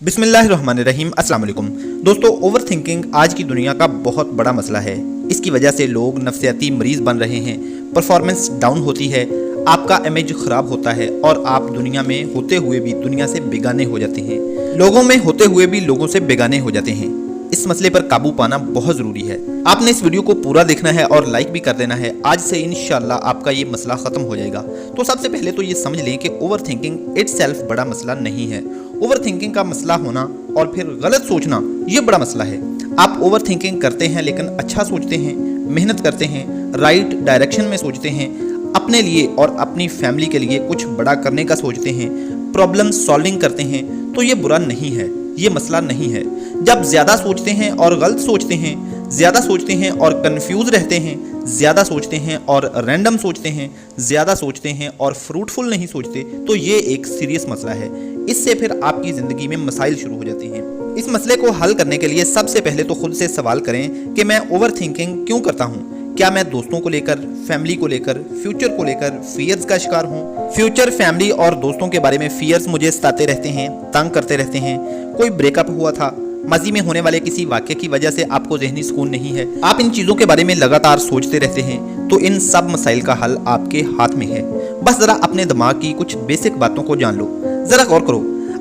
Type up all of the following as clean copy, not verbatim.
बिस्मिल्लाहिर्रहमानिर्रहीम। अस्सलाम वालेकुम दोस्तों, ओवर थिंकिंग आज की दुनिया का बहुत बड़ा मसला है। इसकी वजह से लोग नफ्सियाती मरीज बन रहे हैं, परफॉर्मेंस डाउन होती है, आपका इमेज खराब होता है और आप दुनिया में होते हुए भी दुनिया से बेगाने हो जाते हैं, लोगों में होते हुए भी लोगों से बेगाने हो जाते हैं। इस मसले पर काबू पाना बहुत ज़रूरी है। आपने इस वीडियो को पूरा देखना है और लाइक भी कर देना है। आज से इंशाल्लाह आपका ये मसला ख़त्म हो जाएगा। तो सबसे पहले तो ये समझ लें कि ओवर थिंकिंग इटसेल्फ बड़ा मसला नहीं है। ओवर थिंकिंग का मसला होना और फिर गलत सोचना ये बड़ा मसला है। आप ओवर थिंकिंग करते हैं लेकिन अच्छा सोचते हैं, मेहनत करते हैं, राइट डायरेक्शन में सोचते हैं, अपने लिए और अपनी फैमिली के लिए कुछ बड़ा करने का सोचते हैं, प्रॉब्लम सॉल्विंग करते हैं, तो ये बुरा नहीं है, ये मसला नहीं है। जब ज़्यादा सोचते हैं और गलत सोचते हैं, ज़्यादा सोचते हैं और कंफ्यूज रहते हैं, ज़्यादा सोचते हैं और रैंडम सोचते हैं, ज़्यादा सोचते हैं और फ्रूटफुल नहीं सोचते, तो ये एक सीरियस मसला है। इससे फिर आपकी ज़िंदगी में मसाइल शुरू हो जाते हैं। इस मसले को हल करने के लिए सबसे पहले तो खुद से सवाल करें कि मैं ओवर थिंकिंग क्यों करता हूँ। क्या मैं दोस्तों को लेकर, फैमिली को लेकर, फ्यूचर को लेकर फियर्स का शिकार हूँ? फ्यूचर, फैमिली और दोस्तों के बारे में फियर्स मुझे सताते रहते हैं, तंग करते रहते हैं। कोई ब्रेकअप हुआ था, माजी में होने वाले किसी वाक़े की वजह से आपको ज़हनी सुकून नहीं है, आप इन चीज़ों के बारे में लगातार सोचते रहते हैं, तो इन सब मसाइल का हल आपके हाथ में है। बस ज़रा अपने दिमाग की कुछ बेसिक बातों को जान लो, ज़रा गौर करो।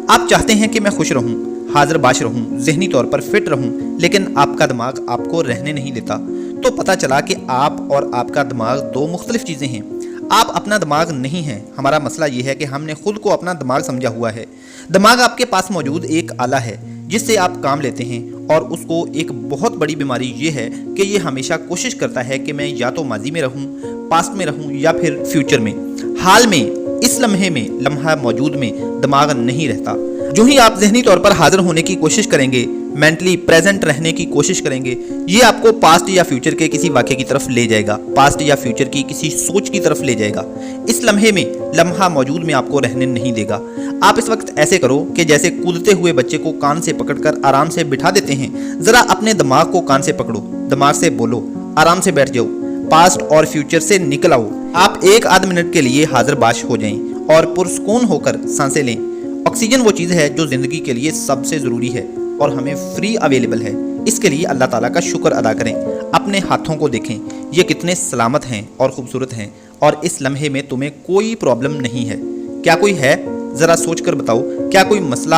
आप चाहते हैं कि मैं खुश रहूं, हाजिर बाश रहूं, ज़हनी तौर पर फिट रहूं, लेकिन आपका दिमाग आपको रहने नहीं देता। तो पता चला कि आप और आपका दिमाग दो मुख्तलिफ चीज़ें हैं। आप अपना दिमाग नहीं है। हमारा मसला ये है कि हमने खुद को अपना दिमाग समझा हुआ है। दिमाग आपके पास मौजूद एक आला है जिससे आप काम लेते हैं, और उसको एक बहुत बड़ी बीमारी ये है कि ये हमेशा कोशिश करता है कि मैं या तो माजी में रहूं, पास्ट में रहूं या फिर फ्यूचर में। हाल में, इस लम्हे में, लम्हा मौजूद में दिमाग नहीं रहता। जो ही आप ज़हनी तौर पर हाजिर होने की कोशिश करेंगे, मेंटली प्रेजेंट रहने की कोशिश करेंगे, ये आपको पास्ट या फ्यूचर के किसी वाक़े की तरफ ले जाएगा, पास्ट या फ्यूचर की किसी सोच की तरफ ले जाएगा। इस लम्हे में, लम्हा मौजूद में आपको रहने नहीं देगा। आप इस वक्त ऐसे करो कि जैसे कूदते हुए बच्चे को कान से पकड़कर आराम से बिठा देते हैं। ज़रा अपने दिमाग को कान से पकड़ो, दिमाग से बोलो, आराम से बैठ जाओ, पास्ट और फ्यूचर से निकल आओ। आप एक आध मिनट के लिए हाजिर बाश हो जाएं और पुरसकून होकर सांसें लें। ऑक्सीजन वो चीज़ है जो ज़िंदगी के लिए सबसे ज़रूरी है और हमें फ्री अवेलेबल है। इसके लिए अल्लाह ताला का शुक्र अदा करें। अपने हाथों को देखें, ये कितने सलामत हैं और ख़ूबसूरत हैं, और इस लम्हे में तुम्हें कोई प्रॉब्लम नहीं है। क्या कोई है? ज़रा सोच कर बताओ, क्या कोई मसला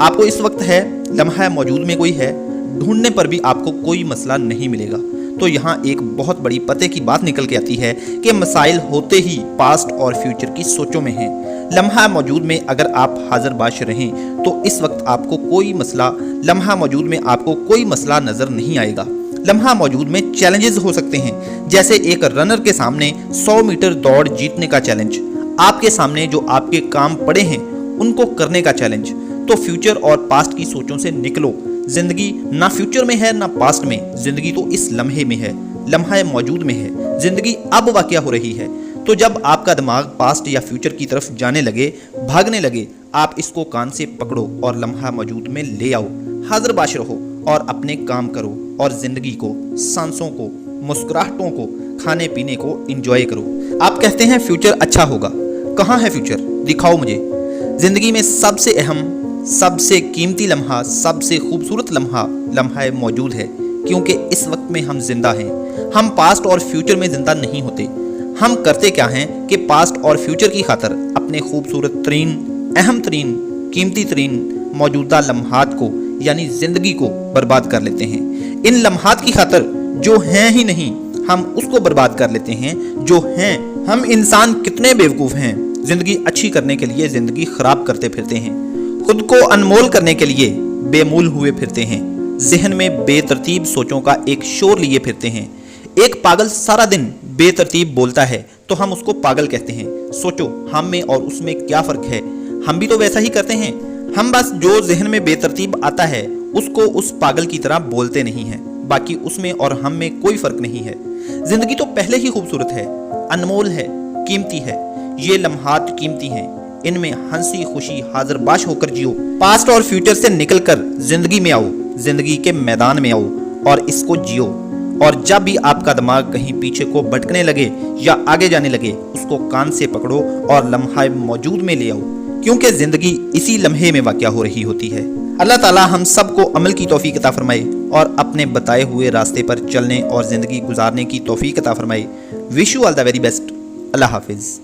आपको इस वक्त है? लम्हा मौजूद में कोई है? ढूंढने पर भी आपको कोई मसला नहीं मिलेगा। तो यहाँ एक बहुत बड़ी पते की बात निकल के आती है कि मसाइल होते ही पास्ट और फ्यूचर की सोचों में हैं। लम्हा मौजूद में अगर आप हाजिर बाश रहें तो इस वक्त आपको कोई मसला, लम्हा मौजूद में आपको कोई मसला नज़र नहीं आएगा। लम्हा मौजूद में चैलेंजेस हो सकते हैं, जैसे एक रनर के सामने 100 मीटर दौड़ जीतने का चैलेंज, आपके सामने जो आपके काम पड़े हैं उनको करने का चैलेंज। तो फ्यूचर और पास्ट की सोचों से निकलो। जिंदगी ना फ्यूचर में है ना पास्ट में, जिंदगी तो इस लम्हे में है, लम्हा मौजूद में है। जिंदगी अब वाक़या हो रही है। तो जब आपका दिमाग पास्ट या फ्यूचर की तरफ जाने लगे, भागने लगे, आप इसको कान से पकड़ो और लम्हा मौजूद में ले आओ। हाजिर बाश रहो और अपने काम करो, और ज़िंदगी को, सांसों को, मुस्कुराहटों को, खाने पीने को एंजॉय करो। आप कहते हैं फ्यूचर अच्छा होगा। कहाँ है फ्यूचर? दिखाओ मुझे। ज़िंदगी में सबसे अहम, सबसे कीमती लम्हा, सबसे खूबसूरत लम्हा, लम्हा मौजूद है, क्योंकि इस वक्त में हम जिंदा हैं। हम पास्ट और फ्यूचर में ज़िंदा नहीं होते। हम करते क्या हैं कि पास्ट और फ्यूचर की खातर अपने खूबसूरत तरीन, अहम तरीन, कीमती तरीन मौजूदा लम्हात को, यानी ज़िंदगी को बर्बाद कर लेते हैं। इन लम्हात की खातर जो हैं ही नहीं, हम उसको बर्बाद कर लेते हैं जो हैं। हम इंसान कितने बेवकूफ़ हैं, ज़िंदगी अच्छी करने के लिए ज़िंदगी ख़राब करते फिरते हैं, खुद को अनमोल करने के लिए बेमूल हुए फिरते हैं, जहन में बेतरतीब सोचों का एक शोर लिए फिरते हैं। एक पागल सारा दिन बेतरतीब बोलता है तो हम उसको पागल कहते हैं। सोचो, हम में और उसमें क्या फ़र्क है? हम भी तो वैसा ही करते हैं। हम बस जो जहन में बेतरतीब आता है उसको उस पागल की तरह बोलते नहीं हैं। बाकी उसमें और हम में कोई फ़र्क नहीं है। ज़िंदगी तो पहले ही खूबसूरत है, अनमोल है, कीमती है। ये लम्हात कीमती हैं, इनमें हंसी खुशी हाजिर बाश होकर जियो। पास्ट और फ्यूचर से निकलकर जिंदगी में आओ, जिंदगी के मैदान में आओ और इसको जियो। और जब भी आपका दिमाग कहीं पीछे को भटकने लगे या आगे जाने लगे, उसको कान से पकड़ो और लम्हा मौजूद में ले आओ, क्योंकि जिंदगी इसी लम्हे में वाक़या हो रही होती है। اللہ تعالی ہم سب کو عمل کی توفیق عطا فرمائے اور اپنے بتائے ہوئے راستے پر چلنے اور زندگی گزارنے کی توفیق عطا فرمائے۔ Wish you all the very best. اللہ حافظ۔